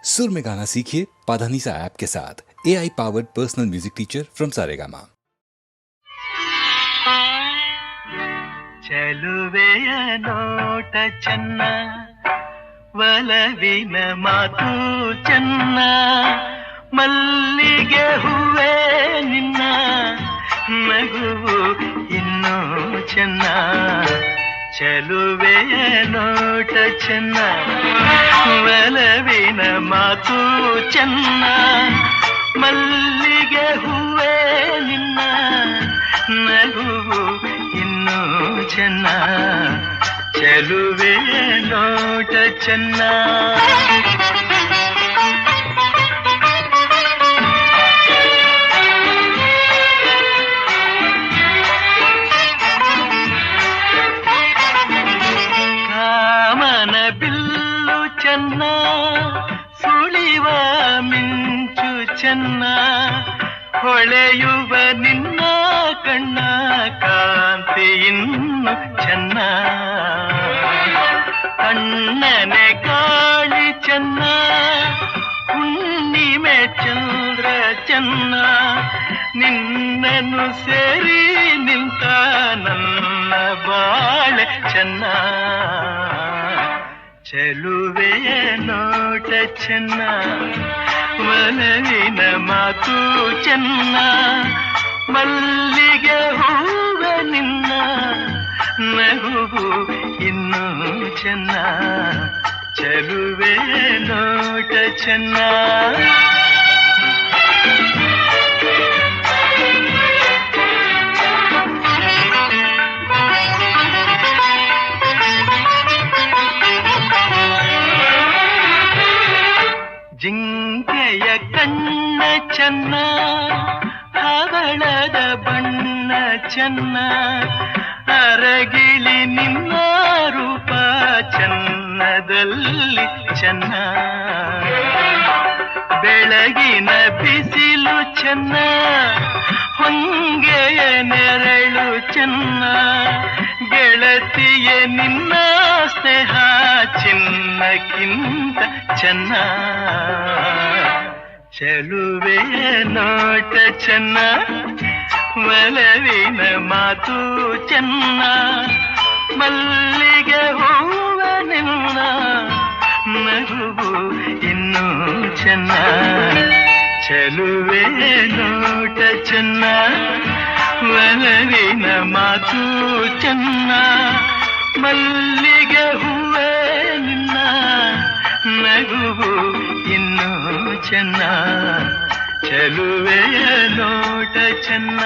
सुर में गाना सीखिए पाधानीसा ऐप के साथ। AI powered personal music teacher from Saregama. ಚೆಲುವೆಯ ನೋಟ ಚೆನ್ನ, ಒಲವಿನ ಮಾತು ಚೆನ್ನ, ಮಲ್ಲಿಗೆ ಹೂವೇ ನಿನ್ನ ನಗುವು ಇನ್ನೂ ಚೆನ್ನ. ಚೆಲುವೆಯ ನೋಟ ಚೆನ್ನ, ಒಲವಿನ ಮಾತು ಚೆನ್ನ, ಮಲ್ಲಿಗೆ ಹೂವೇ ನಿನ್ನ ನಗುವು ಇನ್ನೂ ಚೆನ್ನ. ಚೆಲುವೆಯ ನೋಟ ಚೆನ್ನ. ಕಾಮನ ಬಿಲ್ಲು ಚೆನ್ನ, ಸುಳಿವ ಮಿಂಚು ಚೆನ್ನ, ಹೊಳೆಯುವ ನಿನ್ನ ಕಣ್ಣ ಕಾಂತಿ ಇನ್ನು ಚೆನ್ನ. ಕಣ್ಣನೆ ಗಾಳಿ ಚೆನ್ನ, ಹುಣ್ಣಿಮೆ ಚಂದ್ರ ಚೆನ್ನ, ನಿನ್ನನ್ನು ಸೇರಿ ನಿಂತ ನನ್ನ ಬಾಳೆ ಚೆನ್ನ. ಚೆಲುವೆಯ ನೋಟ ಚೆನ್ನ, ಒಲವಿನ ಮಾತು ಚೆನ್ನ, ಮಲ್ಲಿಗೆ ಹೂವ ನಿನ್ನ ನಗುವು ಇನ್ನೂ ಚೆನ್ನ. ಚೆಲುವೆಯ ನೋಟ ಚೆನ್ನ. ಜಿಂಕೆಯ ಕಣ್ಣ ಚೆನ್ನ, ಹವಳದ ಬಣ್ಣ ಚೆನ್ನ, ಅರಗಿಳಿ ನಿನ್ನ ರೂಪ ಚೆನ್ನದಲ್ಲಿ ಚೆನ್ನ. ಬೆಳಗಿನ ಬಿಸಿಲು ಚೆನ್ನ, ಹೊಂಗೆಯ ನೆರಳು ಚೆನ್ನ, ಗೆಳತಿಯ ನಿನ್ನ ಸ್ನೇಹ ಚಿನ್ನಕ್ಕಿಂತ ಚೆನ್ನ. ಚೆಲುವೆಯ ನೋಟ ಚೆನ್ನ, ಒಲವಿನ ಮಾತು ಚೆನ್ನ, ಮಲ್ಲಿಗೆ ಹೂವ ನಿನ್ನ ನಗುವು ಇನ್ನೂ ಚೆನ್ನ. ಚೆಲುವೆಯ ನೋಟ ಚೆನ್ನ, ಒಲವಿನ ಮಾತು ಚೆನ್ನ, ಮಲ್ಲಿಗೆ ಹೂವೇ ನಿನ್ನ ನಗುವು ಇನ್ನೂ ಚೆನ್ನ. ಚೆಲುವೆಯ ನೋಟ ಚೆನ್ನ.